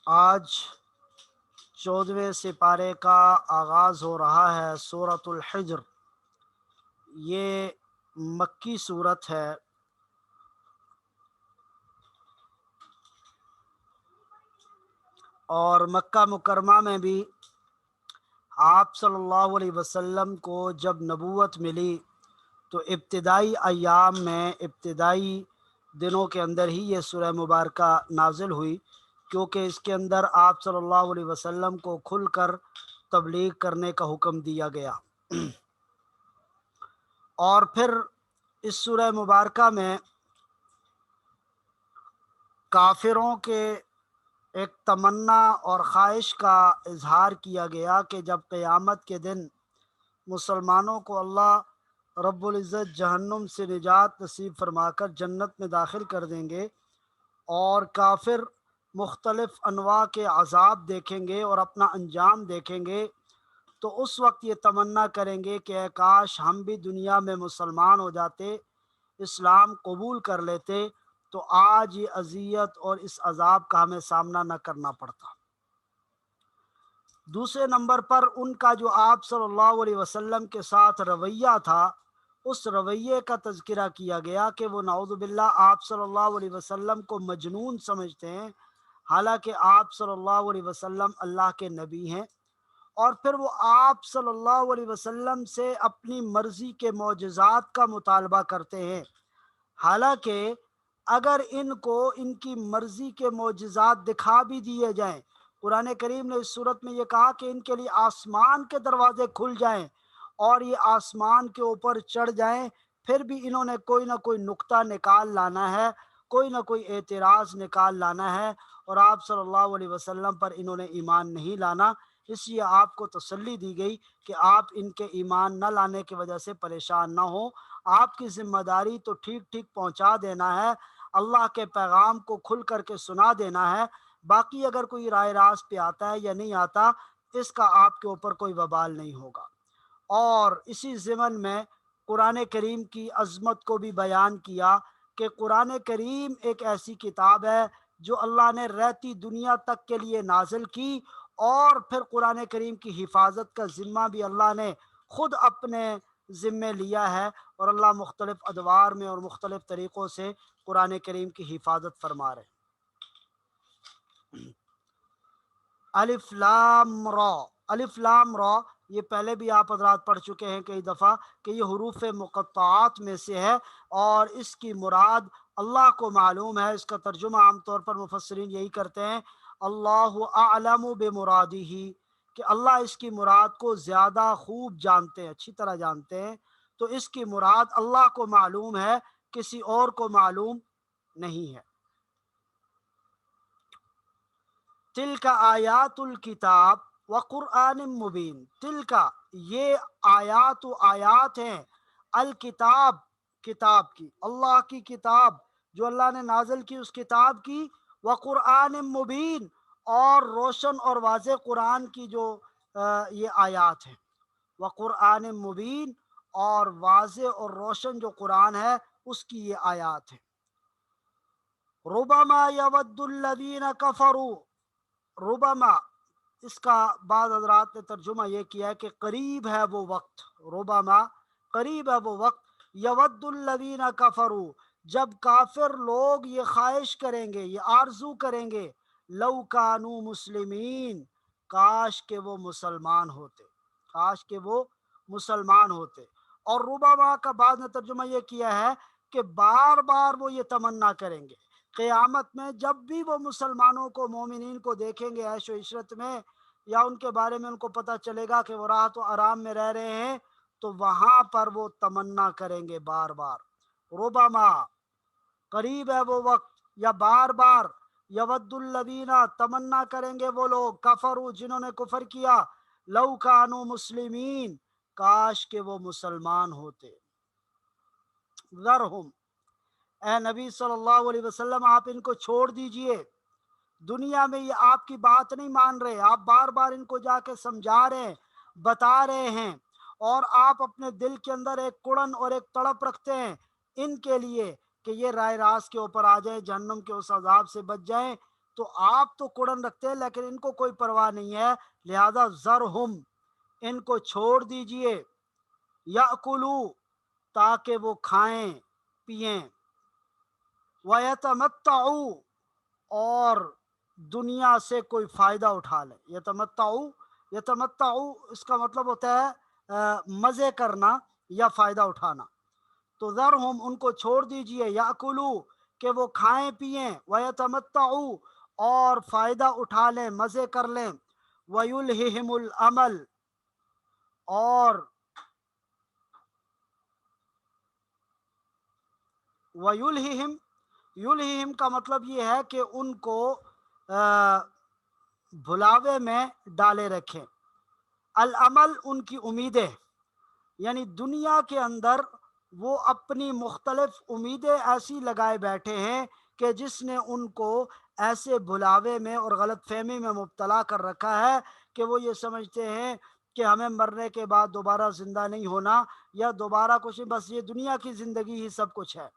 آج 14ویں سپارے کا آغاز ہو رہا ہے۔ سورۃ الحجر یہ مکی صورت ہے، اور مکہ مکرمہ میں بھی آپ صلی اللہ علیہ وسلم کو جب نبوت ملی تو ابتدائی ایام میں، ابتدائی دنوں کے اندر ہی یہ سورہ مبارکہ نازل ہوئی، کیونکہ اس کے اندر آپ صلی اللہ علیہ وسلم کو کھل کر تبلیغ کرنے کا حکم دیا گیا۔ اور پھر اس سورہ مبارکہ میں کافروں کے ایک تمنا اور خواہش کا اظہار کیا گیا کہ جب قیامت کے دن مسلمانوں کو اللہ رب العزت جہنم سے نجات نصیب فرما کر جنت میں داخل کر دیں گے، اور کافر مختلف انواع کے عذاب دیکھیں گے اور اپنا انجام دیکھیں گے، تو اس وقت یہ تمنا کریں گے کہ اے کاش ہم بھی دنیا میں مسلمان ہو جاتے، اسلام قبول کر لیتے، تو آج یہ اذیت اور اس عذاب کا ہمیں سامنا نہ کرنا پڑتا۔ دوسرے نمبر پر ان کا جو آپ صلی اللہ علیہ وسلم کے ساتھ رویہ تھا، اس رویے کا تذکرہ کیا گیا کہ وہ نعوذ باللہ آپ صلی اللہ علیہ وسلم کو مجنون سمجھتے ہیں، حالانکہ آپ صلی اللہ علیہ وسلم اللہ کے نبی ہیں۔ اور پھر وہ آپ صلی اللہ علیہ وسلم سے اپنی مرضی کے معجزات کا مطالبہ کرتے ہیں، حالانکہ اگر ان کو ان کی مرضی کے معجزات دکھا بھی دیے جائیں، قرآن کریم نے اس صورت میں یہ کہا کہ ان کے لیے آسمان کے دروازے کھل جائیں اور یہ آسمان کے اوپر چڑھ جائیں، پھر بھی انہوں نے کوئی نہ کوئی نقطہ نکال لانا ہے، کوئی نہ کوئی اعتراض نکال لانا ہے، اور آپ صلی اللہ علیہ وسلم پر انہوں نے ایمان نہیں لانا۔ اس لیے آپ کو تسلی دی گئی کہ آپ ان کے ایمان نہ لانے کی وجہ سے پریشان نہ ہوں، آپ کی ذمہ داری تو ٹھیک ٹھیک پہنچا دینا ہے، اللہ کے پیغام کو کھل کر کے سنا دینا ہے، باقی اگر کوئی رائے راست پہ آتا ہے یا نہیں آتا، اس کا آپ کے اوپر کوئی وبال نہیں ہوگا۔ اور اسی ضمن میں قرآن کریم کی عظمت کو بھی بیان کیا کہ قرآن کریم ایک ایسی کتاب ہے جو اللہ نے رہتی دنیا تک کے لیے نازل کی، اور پھر قرآن کریم کی حفاظت کا ذمہ بھی اللہ نے خود اپنے ذمے لیا ہے، اور اللہ مختلف ادوار میں اور مختلف طریقوں سے قرآن کریم کی حفاظت فرما رہے ہیں۔ الف لام را، الف لام را، یہ پہلے بھی آپ حضرات پڑھ چکے ہیں کئی دفعہ کہ یہ حروف مقطعات میں سے ہے، اور اس کی مراد اللہ کو معلوم ہے۔ اس کا ترجمہ عام طور پر مفسرین یہی کرتے ہیں، اللہ اعلم بمرادہ، کہ اللہ اس کی مراد کو زیادہ خوب جانتے ہیں، اچھی طرح جانتے ہیں، تو اس کی مراد اللہ کو معلوم ہے، کسی اور کو معلوم نہیں ہے۔ تلک آیات الکتاب وقرآن مبین، تلک یہ آیات و آیات ہیں، الکتاب کتاب کی، اللہ کی کتاب جو اللہ نے نازل کی اس کتاب کی، وقرآن مبین اور روشن اور واضح قرآن کی جو یہ آیات ہیں، وقرآن مبین اور واضح اور روشن جو قرآن ہے اس کی یہ آیات ہیں۔ ربما یود الذین کفروا، ربما اس کا بعض حضرات نے ترجمہ یہ کیا ہے کہ قریب ہے وہ وقت، ربما قریب ہے وہ وقت، یود الذین کفروا، جب کافر لوگ یہ خواہش کریں گے، یہ آرزو کریں گے، لو کانوا مسلمین، کاش کہ وہ مسلمان ہوتے، کاش کہ وہ مسلمان ہوتے۔ اور ربما کا بعض نے ترجمہ یہ کیا ہے کہ بار بار وہ یہ تمنا کریں گے، قیامت میں جب بھی وہ مسلمانوں کو، مومنین کو دیکھیں گے عیش و عشرت میں، یا ان کے بارے میں ان کو پتہ چلے گا کہ وہ راحت و آرام میں رہ رہے ہیں، تو وہاں پر وہ تمنا کریں گے بار بار۔ ربما قریب ہے وہ وقت، یا بار بار، یود الذین تمنا کریں گے وہ لوگ، کفروا جنہوں نے کفر کیا، لو کانوا مسلمین کاش کہ وہ مسلمان ہوتے۔ ذرہم، اے نبی صلی اللہ علیہ وسلم آپ ان کو چھوڑ دیجئے، دنیا میں یہ آپ کی بات نہیں مان رہے، آپ بار بار ان کو جا کے سمجھا رہے ہیں، بتا رہے ہیں، اور آپ اپنے دل کے اندر ایک کڑن اور ایک تڑپ رکھتے ہیں ان کے لیے کہ یہ رائے راست کے اوپر آ جائیں، جہنم کے اس عذاب سے بچ جائیں، تو آپ تو کوڑن رکھتے ہیں لیکن ان کو کوئی پرواہ نہیں ہے، لہذا ذرہم، ان کو چھوڑ دیجئے، یاکلوا، تاکہ وہ کھائیں پئیں، ویتمتعوا، اور دنیا سے کوئی فائدہ اٹھا لیں۔ یتمتعوا، یتمتعوا اس کا مطلب ہوتا ہے مزے کرنا یا فائدہ اٹھانا۔ تو ذرہم، ان کو چھوڑ دیجئے، یاکلوا، کہ وہ کھائیں پئیں، ویتمتعوا، اور فائدہ اٹھا لیں، مزے کر لیں، ویلہہم العمل، اور ویلہہم، یلہہم کا مطلب یہ ہے کہ ان کو بھلاوے میں ڈالے رکھیں، العمل ان کی امیدیں، یعنی دنیا کے اندر وہ اپنی مختلف امیدیں ایسی لگائے بیٹھے ہیں کہ جس نے ان کو ایسے بھلاوے میں اور غلط فہمی میں مبتلا کر رکھا ہے کہ وہ یہ سمجھتے ہیں کہ ہمیں مرنے کے بعد دوبارہ زندہ نہیں ہونا یا دوبارہ کچھ نہیں، بس یہ دنیا کی زندگی ہی سب کچھ ہے۔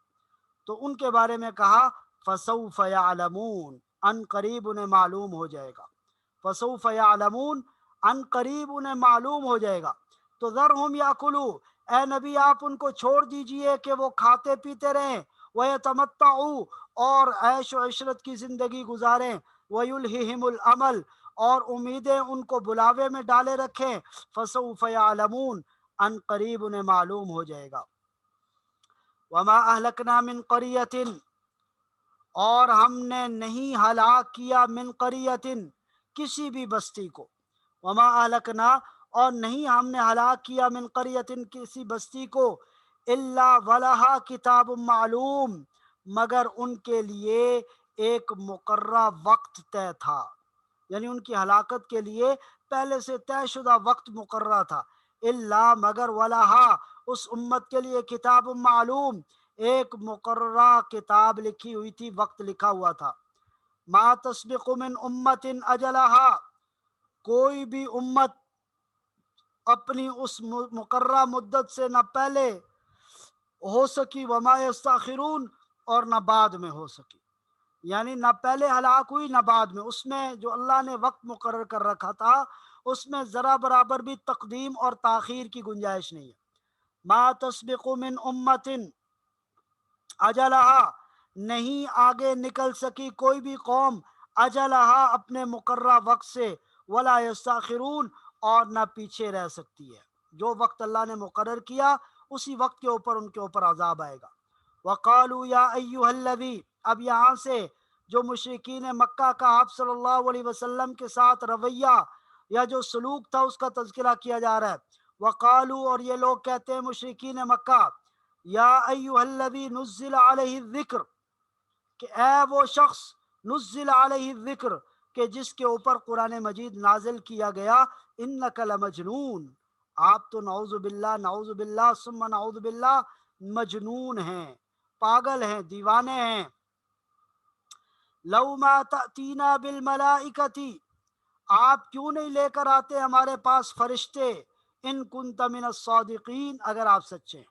تو ان کے بارے میں کہا فسوف یعلمون، ان قریب انہیں معلوم ہو جائے گا، فسوف یعلمون، ان قریب انہیں معلوم ہو جائے گا۔ تو ذرہم یاکلوا، اے نبی آپ ان کو چھوڑ دیجئے کہ وہ کھاتے پیتے رہیں، ویتمتعوا، اور عیش و عشرت کی زندگی گزاریں، ویلہہم العمل، اور امیدیں ان کو بلاوے میں ڈالے رکھیں، فسوف یعلمون، ان قریب انہیں معلوم ہو جائے گا۔ وما اہلکنا من قریۃ، اور ہم نے نہیں ہلاک کیا من قریۃ، کسی بھی بستی کو، وما اہلکنا، اور نہیں ہم نے ہلاک کیا من قریۃ، کسی بستی کو، الا ولہا کتاب معلوم، مگر ان کے لیے ایک مقررہ وقت طے تھا، یعنی ان کی ہلاکت کے لیے پہلے سے طے شدہ وقت مقررہ تھا، الا، مگر، ولہا، اس امت کے لیے، کتاب معلوم، ایک مقررہ کتاب لکھی ہوئی تھی، وقت لکھا ہوا تھا۔ ما تسبق من امت اجلہا، کوئی بھی امت اپنی اس مقررہ مدت سے نہ پہلے ہو سکی، وما یستاخرون، اور نہ بعد میں ہو سکی، یعنی نہ پہلے ہلاک ہوئی نہ بعد میں، اس میں جو اللہ نے وقت مقرر کر رکھا تھا اس میں ذرا برابر بھی تقدیم اور تاخیر کی گنجائش نہیں ہے۔ ما تسبق من امت اجلہا، نہیں آگے نکل سکی کوئی بھی قوم، اجلہا، اپنے مقررہ وقت سے، ولا یستاخرون، اور نہ پیچھے رہ سکتی ہے، جو وقت اللہ نے مقرر کیا اسی وقت کے اوپر ان کے اوپر عذاب آئے گا۔ وقالوا یا ایھا الذی، اب یہاں سے جو مشرکین مکہ کا آپ صلی اللہ علیہ وسلم کے ساتھ رویہ یا جو سلوک تھا اس کا تذکرہ کیا جا رہا ہے۔ وقالوا، اور یہ لوگ کہتے ہیں مشرکین مکہ، یا ایھا الذی نزل علیہ الذکر، کہ اے وہ شخص، نزل علیہ الذکر، کہ جس کے اوپر قرآن مجید نازل کیا گیا، انک لمجنون، آپ تو نعوذ باللہ ثم نعوذ باللہ مجنون ہیں، پاگل ہیں، دیوانے ہیں۔ لو ما تأتینا بالملائکۃ، آپ کیوں نہیں لے کر آتے ہمارے پاس فرشتے، ان کنت من الصادقین، اگر آپ سچے ہیں۔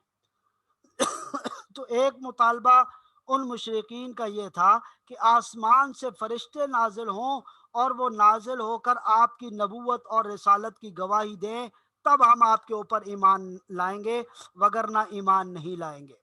تو ایک مطالبہ ان مشرکین کا یہ تھا کہ آسمان سے فرشتے نازل ہوں اور وہ نازل ہو کر آپ کی نبوت اور رسالت کی گواہی دیں، تب ہم آپ کے اوپر ایمان لائیں گے، وگرنہ ایمان نہیں لائیں گے۔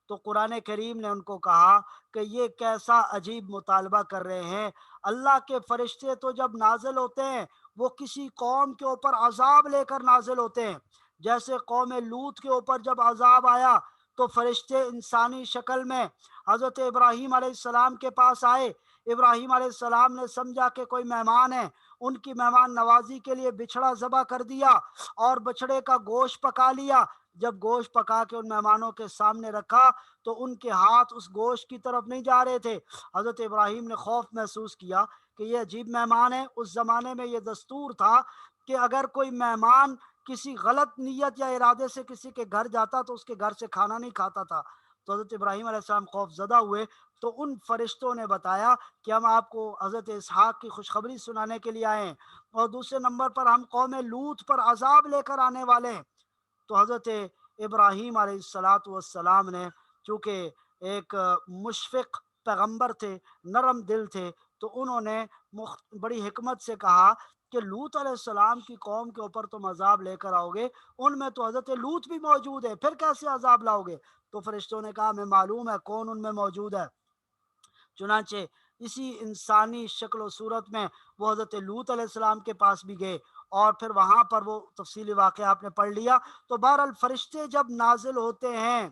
تو قرآن کریم نے ان کو کہا کہ یہ کیسا عجیب مطالبہ کر رہے ہیں، اللہ کے فرشتے تو جب نازل ہوتے ہیں وہ کسی قوم کے اوپر عذاب لے کر نازل ہوتے ہیں، جیسے قوم لوط کے اوپر جب عذاب آیا تو فرشتے انسانی شکل میں حضرت ابراہیم علیہ السلام کے پاس آئے، ابراہیم علیہ السلام نے سمجھا کہ کوئی مہمان ہے، ان کی مہمان نوازی کے لیے بچھڑا ذبح کر دیا اور بچھڑے کا گوشت پکا لیا۔ جب گوشت پکا کے ان مہمانوں کے سامنے رکھا تو ان کے ہاتھ اس گوشت کی طرف نہیں جا رہے تھے۔ حضرت ابراہیم نے خوف محسوس کیا کہ یہ عجیب مہمان ہے۔ اس زمانے میں یہ دستور تھا کہ اگر کوئی مہمان کسی غلط نیت یا ارادے سے کسی کے گھر جاتا تو اس کے گھر سے کھانا نہیں کھاتا تھا۔ تو حضرت ابراہیم علیہ السلام خوف زدہ ہوئے، تو ان فرشتوں نے بتایا کہ ہم آپ کو حضرت اسحاق کی خوشخبری سنانے کے لیے آئے ہیں، اور دوسرے نمبر پر ہم قوم لوط پر عذاب لے کر آنے والے ہیں۔ تو حضرت ابراہیم علیہ السلام نے، چونکہ ایک مشفق پیغمبر تھے، نرم دل تھے، تو انہوں نے بڑی حکمت سے کہا کہ لوط علیہ السلام کی قوم کے اوپر تم عذاب لے کر آؤ گے، ان میں تو حضرت لوط بھی موجود ہے، پھر کیسے عذاب لاؤ گے؟ تو فرشتوں نے کہا ہمیں معلوم ہے کون ان میں موجود ہے۔ چنانچہ اسی انسانی شکل و صورت میں وہ حضرت لوط علیہ السلام کے پاس بھی گئے، اور پھر وہاں پر وہ تفصیلی واقعہ آپ نے پڑھ لیا۔ تو بہرحال فرشتے جب نازل ہوتے ہیں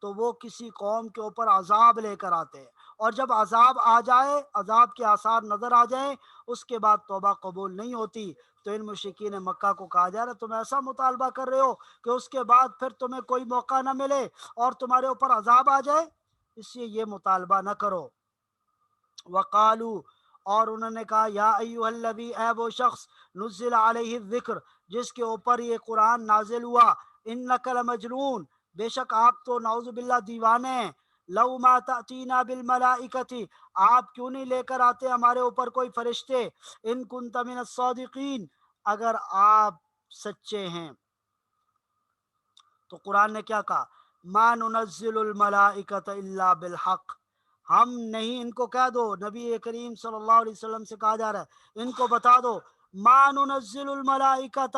تو وہ کسی قوم کے اوپر عذاب لے کر آتے ہیں، اور جب عذاب آ جائے، عذاب کے آثار نظر آ جائیں، اس کے بعد توبہ قبول نہیں ہوتی۔ تو ان مشرکین مکہ کو کہا جا رہا ہے تم ایسا مطالبہ کر رہے ہو کہ اس کے بعد پھر تمہیں کوئی موقع نہ ملے اور تمہارے اوپر عذاب آ جائے، اس لیے یہ مطالبہ نہ کرو۔ وقالو، اور انہوں نے کہا یا ایھا الذی، اے وہ شخص نزل علیہ الذکر جس کے اوپر یہ قرآن نازل ہوا، انک لمجنون، بے شک آپ تو نعوذ باللہ دیوانے ہیں، لو ما تأتینا بالملائکۃ، آپ کیوں نہیں لے کر آتے ہمارے اوپر کوئی فرشتے، ان کنت من الصادقین، اگر آپ سچے ہیں۔ تو قرآن نے کیا کہا؟ ما ننزل الملائکۃ الا بالحق، ہم نہیں، ان کو کہہ دو، نبی کریم صلی اللہ علیہ وسلم سے کہا جا رہا ہے ان کو بتا دو، ما ننزل الملائکۃ،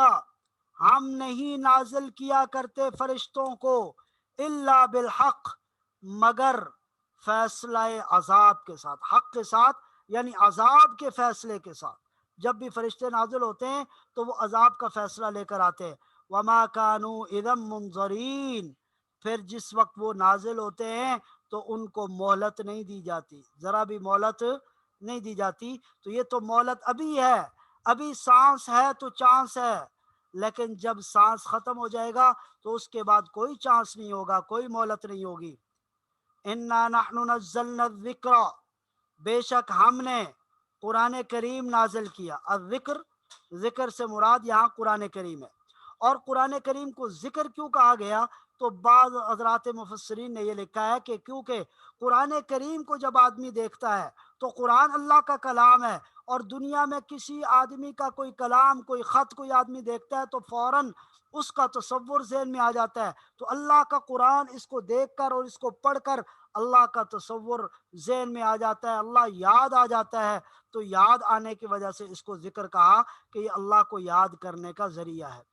ہم نہیں نازل کیا کرتے فرشتوں کو، الا بالحق، مگر فیصلہ عذاب کے ساتھ، حق کے ساتھ یعنی عذاب کے فیصلے کے ساتھ۔ جب بھی فرشتے نازل ہوتے ہیں تو وہ عذاب کا فیصلہ لے کر آتے ہیں۔ وما كانوا اذا منظرین، پھر جس وقت وہ نازل ہوتے ہیں تو ان کو مہلت نہیں دی جاتی، ذرا بھی مہلت نہیں دی جاتی۔ تو یہ تو مہلت ابھی ہے، ابھی سانس ہے تو چانس ہے، لیکن جب سانس ختم ہو جائے گا تو اس کے بعد کوئی چانس نہیں ہوگا، کوئی مہلت نہیں ہوگی۔ انا نحن نزلنا الذکر، بے شک ہم نے قرآن کریم نازل کیا۔ الذکر، ذکر سے مراد یہاں قرآن کریم ہے۔ اور قرآن کریم کو ذکر کیوں کہا گیا؟ تو بعض حضرات مفسرین نے یہ لکھا ہے کہ کیونکہ قرآن کریم کو جب آدمی دیکھتا ہے تو قرآن اللہ کا کلام ہے، اور دنیا میں کسی آدمی کا کوئی کلام، کوئی خط کوئی آدمی دیکھتا ہے تو فوراً اس کا تصور ذہن میں آ جاتا ہے۔ تو اللہ کا قرآن، اس کو دیکھ کر اور اس کو پڑھ کر اللہ کا تصور ذہن میں آ جاتا ہے، اللہ یاد آ جاتا ہے۔ تو یاد آنے کی وجہ سے اس کو ذکر کہا کہ یہ اللہ کو یاد کرنے کا ذریعہ ہے۔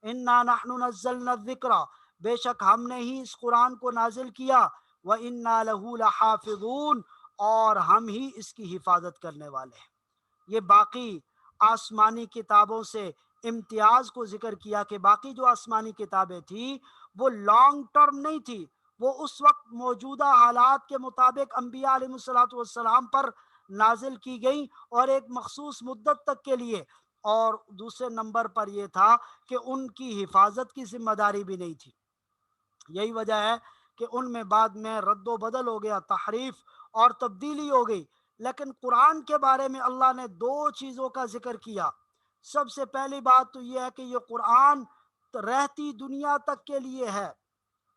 انا نحن نزلنا الذکر، بے شک ہم نے ہی اس قرآن کو نازل کیا، وَإِنَّا لَهُ لَحَافِظُونَ، اور ہم ہی اس کی حفاظت کرنے والے ہیں۔ یہ باقی آسمانی کتابوں سے امتیاز کو ذکر کیا کہ باقی جو آسمانی کتابیں تھیں وہ لانگ ٹرم نہیں تھی، وہ اس وقت موجودہ حالات کے مطابق انبیاء علیہ الصلوۃ والسلام پر نازل کی گئیں اور ایک مخصوص مدت تک کے لیے، اور دوسرے نمبر پر یہ تھا کہ ان کی حفاظت کی ذمہ داری بھی نہیں تھی۔ یہی وجہ ہے کہ ان میں بعد میں رد و بدل ہو گیا، تحریف اور تبدیلی ہو گئی۔ لیکن قرآن کے بارے میں اللہ نے دو چیزوں کا ذکر کیا۔ سب سے پہلی بات تو یہ ہے کہ یہ قرآن رہتی دنیا تک کے لیے ہے،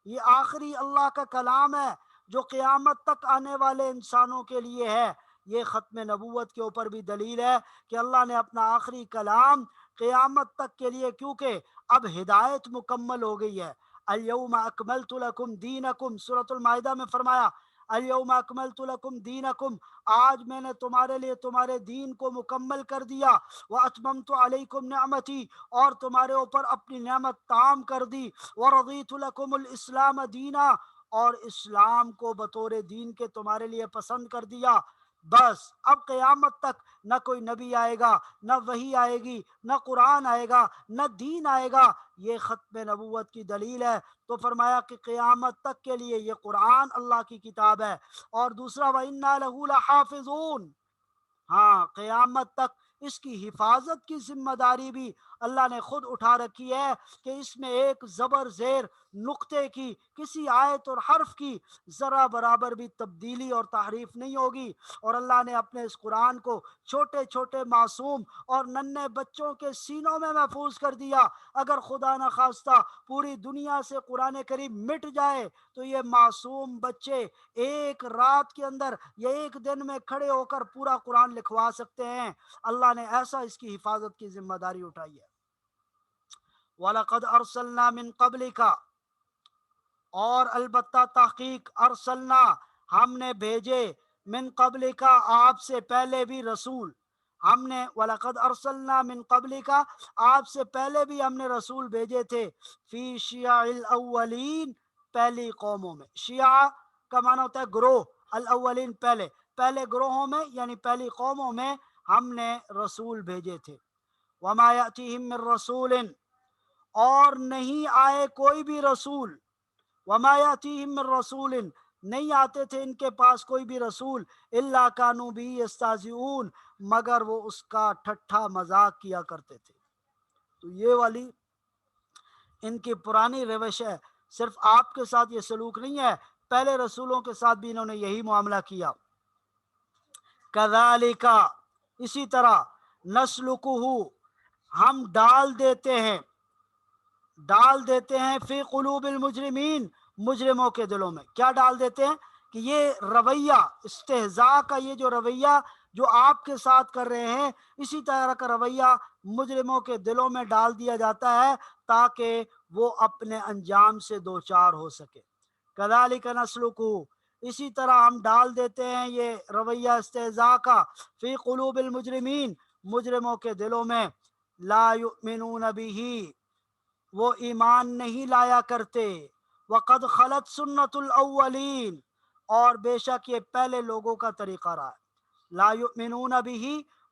یہ آخری اللہ کا کلام ہے جو قیامت تک آنے والے انسانوں کے لیے ہے۔ یہ ختم نبوت کے اوپر بھی دلیل ہے کہ اللہ نے اپنا آخری کلام قیامت تک کے لیے، کیونکہ اب ہدایت مکمل ہو گئی ہے۔ الیوم اکملت لکم دینکم، سورۃ المائدہ میں فرمایا الیوم اکملت لکم دینکم، آج میں نے تمہارے لیے تمہارے دین کو مکمل کر دیا، واتممت علیکم نعمتی، اور تمہارے اوپر اپنی نعمت تام کر دی، ورضیت لکم الاسلام دینا، اور اسلام کو بطور دین کے تمہارے لیے پسند کر دیا۔ بس اب قیامت تک نہ کوئی نبی آئے گا، نہ وحی آئے گی، نہ قرآن آئے گا، نہ دین آئے گا۔ یہ ختم نبوت کی دلیل ہے۔ تو فرمایا کہ قیامت تک کے لیے یہ قرآن اللہ کی کتاب ہے۔ اور دوسرا وَإِنَّا لَهُ لَحَافِظُونَ، ہاں قیامت تک اس کی حفاظت کی ذمہ داری بھی اللہ نے خود اٹھا رکھی ہے کہ اس میں ایک زبر زیر نقطے کی، کسی آیت اور حرف کی ذرا برابر بھی تبدیلی اور تحریف نہیں ہوگی۔ اور اللہ نے اپنے اس قرآن کو چھوٹے چھوٹے معصوم اور ننھے بچوں کے سینوں میں محفوظ کر دیا۔ اگر خدا نہ خواستہ پوری دنیا سے قرآن کریم مٹ جائے تو یہ معصوم بچے ایک رات کے اندر یا ایک دن میں کھڑے ہو کر پورا قرآن لکھوا سکتے ہیں۔ اللہ نے ایسا اس کی حفاظت کی ذمہ داری اٹھائی ہے۔ وَلَقَدْ أَرْسَلْنَا مِن قَبْلِكَ، اور البتہ تحقیق ارسلنا، ہم نے بھیجے، من قبل کا آپ سے پہلے بھی رسول ہم نے، وَلَقَدْ أَرْسَلْنَا مِن قَبْلِكَ آپ سے پہلے بھی ہم نے رسول بھیجے تھے، فی شیع الاولین پہلی قوموں میں، شیعہ کا معنی ہوتا ہے گروہ، الاولین پہلے، پہلے گروہوں میں یعنی پہلی قوموں میں ہم نے رسول بھیجے تھے۔ وما یأتیہم من رسول اور نہیں آئے کوئی بھی رسول، وما یأتیہم من رسول نہیں آتے تھے ان کے پاس کوئی بھی رسول، الا کانوا بہ یستہزئون مگر وہ اس کا ٹھٹھا مذاق کیا کرتے تھے۔ تو یہ والی ان کی پرانی روش ہے، صرف آپ کے ساتھ یہ سلوک نہیں ہے، پہلے رسولوں کے ساتھ بھی انہوں نے یہی معاملہ کیا۔ کذالک اسی طرح، نسلکہ ہم ڈال دیتے ہیں فی قلوب المجرمین مجرموں کے دلوں میں۔ کیا ڈال دیتے ہیں؟ کہ یہ رویہ استہزاء کا، یہ جو رویہ جو آپ کے ساتھ کر رہے ہیں، اسی طرح کا رویہ مجرموں کے دلوں میں ڈال دیا جاتا ہے تاکہ وہ اپنے انجام سے دوچار ہو سکے۔ کذالک نسلکہ اسی طرح ہم ڈال دیتے ہیں یہ رویہ استہزاء کا فی قلوب المجرمین مجرموں کے دلوں میں، لا یؤمنون بہ وہ ایمان نہیں لایا کرتے، وقد خلت سنت الاولین اور بے شک یہ پہلے لوگوں کا طریقہ رہا ہے۔ لا یؤمنون بہ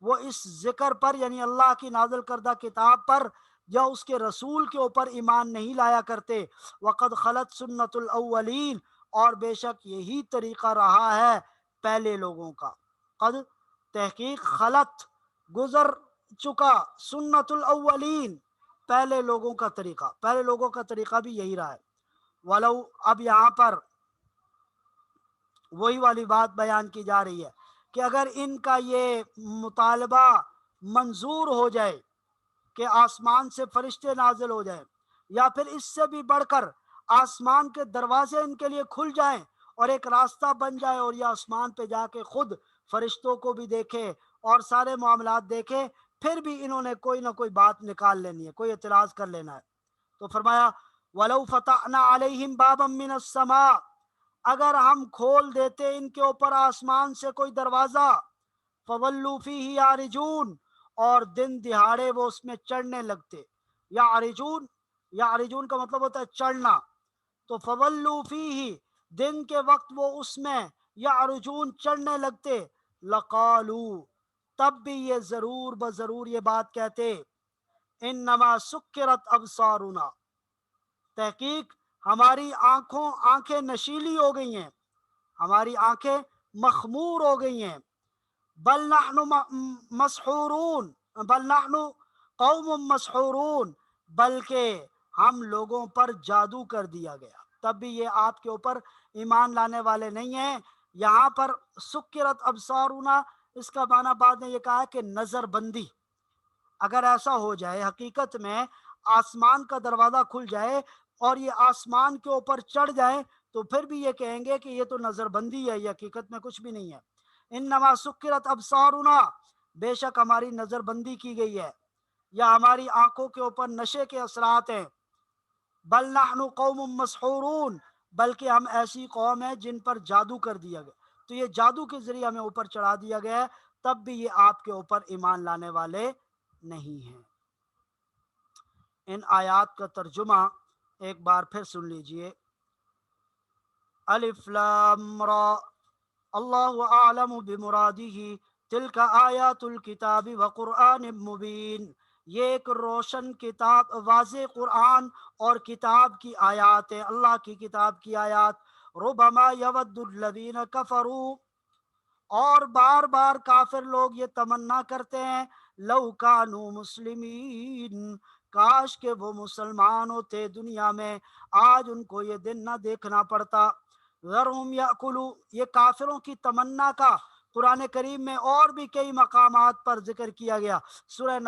وہ اس ذکر پر یعنی اللہ کی نازل کردہ کتاب پر یا اس کے رسول کے اوپر ایمان نہیں لایا کرتے، وقد خلت سنت الاولین اور بے شک یہی طریقہ رہا ہے پہلے لوگوں کا۔ قد تحقیق، خلط گزر چکا، سنت الاولین پہلے لوگوں کا طریقہ، پہلے لوگوں کا طریقہ بھی یہی رہا ہے۔ ولو اب یہاں پر وہی والی بات بیان کی جا رہی ہے کہ اگر ان کا یہ مطالبہ منظور ہو جائے کہ آسمان سے فرشتے نازل ہو جائیں، یا پھر اس سے بھی بڑھ کر آسمان کے دروازے ان کے لیے کھل جائیں اور ایک راستہ بن جائے اور یہ آسمان پہ جا کے خود فرشتوں کو بھی دیکھے اور سارے معاملات دیکھے، پھر بھی انہوں نے کوئی نہ کوئی بات نکال لینی ہے، کوئی اعتراض کر لینا ہے۔ تو فرمایا وَلَوْ فَتَحْنَا عَلَيْهِمْ بَابًا مِّنَ السَّمَاءِ اگر ہم کھول دیتے ان کے اوپر آسمان سے کوئی دروازہ، فَظَلُّوا فِيهِ يَعْرِجُونَ اور دن دہاڑے وہ اس میں چڑھنے لگتے، یعرجون کا مطلب ہوتا ہے چڑھنا، تو فَظَلُّوا فِيهِ دن کے وقت وہ اس میں یعرجون چڑھنے لگتے، لَقَالُوا تب بھی یہ ضرور بضرور یہ بات کہتے، انما سکرت ابصارنا تحقیق ہماری آنکھیں نشیلی ہو گئی ہیں، ہماری آنکھیں مخمور ہو گئی ہیں، بل نحن مسحورون بل نحن قوم مسحورون بلکہ ہم لوگوں پر جادو کر دیا گیا، تب بھی یہ آپ کے اوپر ایمان لانے والے نہیں ہیں۔ یہاں پر سکرت ابصارنا اس کا معنی بعد نے یہ کہا ہے کہ نظر بندی، اگر ایسا ہو جائے حقیقت میں آسمان کا دروازہ کھل جائے اور یہ آسمان کے اوپر چڑھ جائے تو پھر بھی یہ کہیں گے کہ یہ تو نظر بندی ہے، یہ حقیقت میں کچھ بھی نہیں ہے۔ انما سکرت ابصارنا بے شک ہماری نظر بندی کی گئی ہے یا ہماری آنکھوں کے اوپر نشے کے اثرات ہیں، بل نحن قوم مسحورون بلکہ ہم ایسی قوم ہیں جن پر جادو کر دیا گیا، تو یہ جادو کے ذریعے ہمیں اوپر چڑھا دیا گیا ہے، تب بھی یہ آپ کے اوپر ایمان لانے والے نہیں ہیں۔ ان آیات کا ترجمہ ایک بار پھر سن لیجئے۔ الف لام را اللہ اعلم بمرادہ تلک آیات الکتاب وقرآن مبین یہ ایک روشن کتاب، واضح قرآن اور کتاب کی آیات ہے، اللہ کی کتاب کی آیات۔ ربما یود الذین کفروا اور بار بار کافر لوگ یہ تمنا کرتے ہیں، لو کانوا مسلمین کاش کہ وہ مسلمان ہوتے دنیا میں، آج ان کو یہ دن نہ دیکھنا پڑتا۔ ذرہم یاکلوا یہ کافروں کی تمنا کا قرآن کریم میں اور بھی کئی مقامات پر ذکر کیا گیا، سورہ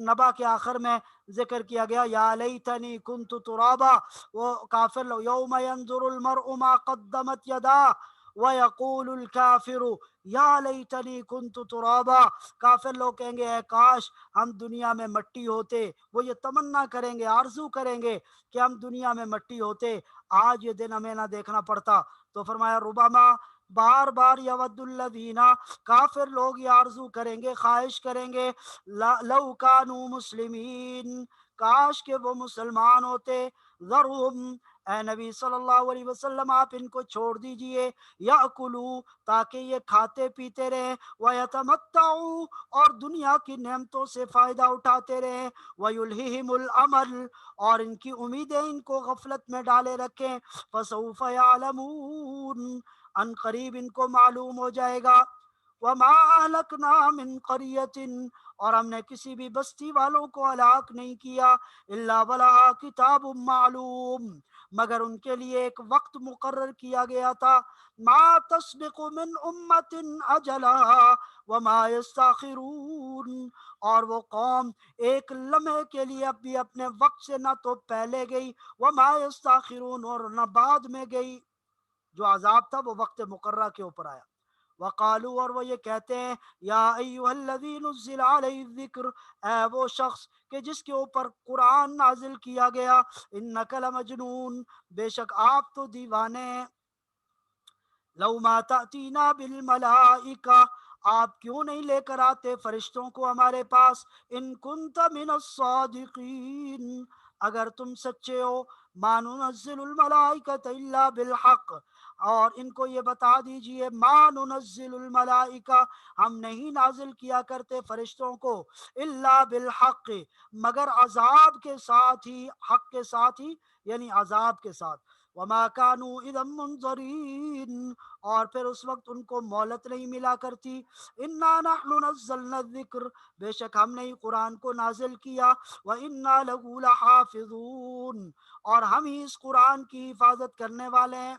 نبا کے آخر میں ذکر کیا گیا، یا لیتنی کنت ترابا، وہ کافر لوگ یوم ینظر المرء ما قدمت یداہ وَيَقُولُ الْكَافِرُ یا لیتنی کنت ترابا، کافر لوگ کہیں گے اے کاش ہم دنیا میں مٹی ہوتے، وہ یہ تمنا کریں گے، آرزو کریں گے کہ ہم دنیا میں مٹی ہوتے، آج یہ دن ہمیں نہ دیکھنا پڑتا۔ تو فرمایا ربما بار بار یود الذین، کافر لوگ یہ آرزو کریں گے، خواہش کریں گے، لو کانوا مسلمین، کاش کہ وہ مسلمان ہوتے، ذرہم، اے نبی صلی اللہ علیہ وسلم آپ ان کو چھوڑ دیجئے، یاکلوا، تاکہ یہ کھاتے پیتے رہیں، ویتمتعوا، اور دنیا کی نعمتوں سے فائدہ اٹھاتے رہیں، ویلہہم الامل، اور ان کی امیدیں ان کو غفلت میں ڈالے رکھیں، فسوف یعلمون، ان قریب ان کو معلوم ہو جائے گا، وما اہلکنا من قریۃ، اور ہم نے کسی بھی بستی والوں کو ہلاک نہیں کیا، الا ولہا کتاب معلوم، مگر ان کے لیے ایک وقت مقرر کیا گیا تھا، ما تسبق من امت اجلہا وما یستاخرون، اور وہ قوم ایک لمحے کے لیے بھی اپنے وقت سے نہ تو پہلے گئی، وما یستاخرون، اور نہ بعد میں گئی، جو عذاب تھا وہ وقت مقررہ کے اوپر آیا۔ وقالو، اور وہ یہ کہتے ہیں، یا ایہا الذی نزل علیہ الذکر، اے وہ شخص کہ جس کے اوپر قرآن نازل کیا گیا، انک لمجنون، بے شک آپ تو دیوانے ہیں، لو ما تأتینا بالملائکہ، آپ کیوں نہیں لے کر آتے فرشتوں کو ہمارے پاس، ان کنت من الصادقین، اگر تم سچے ہو، ما ننزل الملائکۃ الا بالحق، اور ان کو یہ بتا دیجئے، ما ننزل الملائکہ، ہم نہیں نازل کیا کرتے فرشتوں کو، الا بالحق، مگر عذاب کے ساتھ ہی، حق کے ساتھ ہی یعنی عذاب کے ساتھ، وما كانوا اذا منظرین، اور پھر اس وقت ان کو مہلت نہیں ملا کرتی، انا نحن نزلنا الذکر، بے شک ہم نے ہی قرآن کو نازل کیا، وانا له لحافظون، اور ہم ہی اس قرآن کی حفاظت کرنے والے ہیں،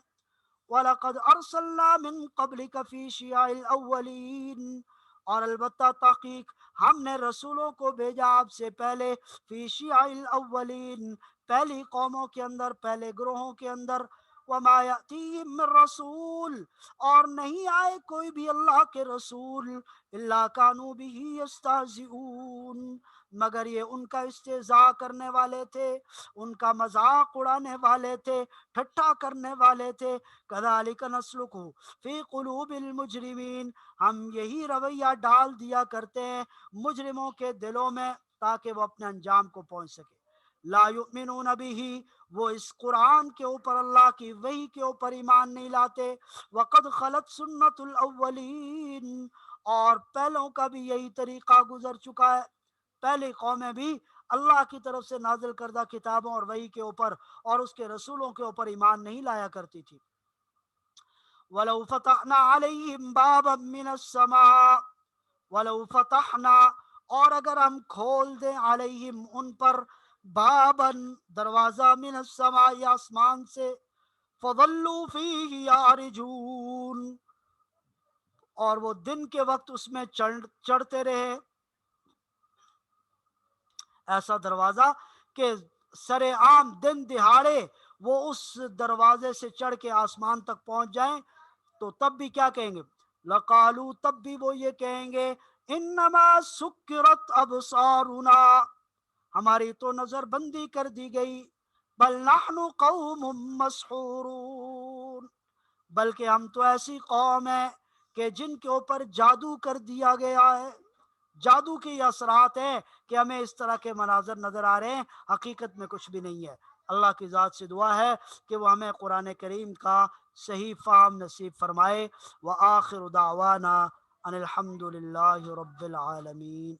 وَلَقَدْ أَرْسَلْنَا مِن قَبْلِكَ فِي شِيَعِ الْأَوَّلِينَ، اور البتہ تحقیق ہم نے رسولوں کو بھیجا آپ سے پہلے، فی شیع الاولین، پہلی قوموں کے اندر، پہلے گروہوں کے اندر، وما یأتیہم من رسول، اور نہیں آئے کوئی بھی اللہ کے رسول، الا کانوا بہ یستہزئون، مگر یہ ان کا استہزاء کرنے والے تھے، ان کا مذاق اڑانے والے تھے، ٹھٹھا کرنے والے تھے، کذالک نسلکہ فی قلوب المجرمین، ہم یہی رویہ ڈال دیا کرتے ہیں مجرموں کے دلوں میں تاکہ وہ اپنے انجام کو پہنچ سکے، لا یؤمنون بہ، وہ اس قرآن کے اوپر، اللہ کی وحی کے اوپر ایمان نہیں لاتے، وقد خلت سنت الاولین، اور پہلوں کا بھی یہی طریقہ گزر چکا ہے، پہلی قومیں بھی اللہ کی طرف سے نازل کردہ کتابوں اور وحی کے اوپر اور اس کے رسولوں کے اوپر ایمان نہیں لایا کرتی تھی، وَلَوْ فَتَحْنَا عَلَيْهِمْ بَابًا مِّنَ السَّمَاءِ، وَلَوْ فَتَحْنَا، اور اگر ہم کھول دیں، علیہم ان پر، بابًا دروازہ، من السماء آسمان سے، فَظَلُّوا فِيهِ يَعْرِجُونَ، اور وہ دن کے وقت اس میں چڑھتے رہے، ایسا دروازہ کہ سر عام دن دہاڑے وہ اس دروازے سے چڑھ کے آسمان تک پہنچ جائیں، تو تب بھی کیا کہیں گے، لقالو، تب بھی وہ یہ کہیں گے، انما سکرت ابصارنا، ہماری تو نظر بندی کر دی گئی، بل نحن قوم مسحورون، بلکہ ہم تو ایسی قوم ہیں کہ جن کے اوپر جادو کر دیا گیا ہے، جادو کے یہ اثرات ہیں کہ ہمیں اس طرح کے مناظر نظر آ رہے ہیں، حقیقت میں کچھ بھی نہیں ہے۔ اللہ کی ذات سے دعا ہے کہ وہ ہمیں قرآن کریم کا صحیح فہم نصیب فرمائے، وآخر دعوانا ان الحمد للہ رب العالمین۔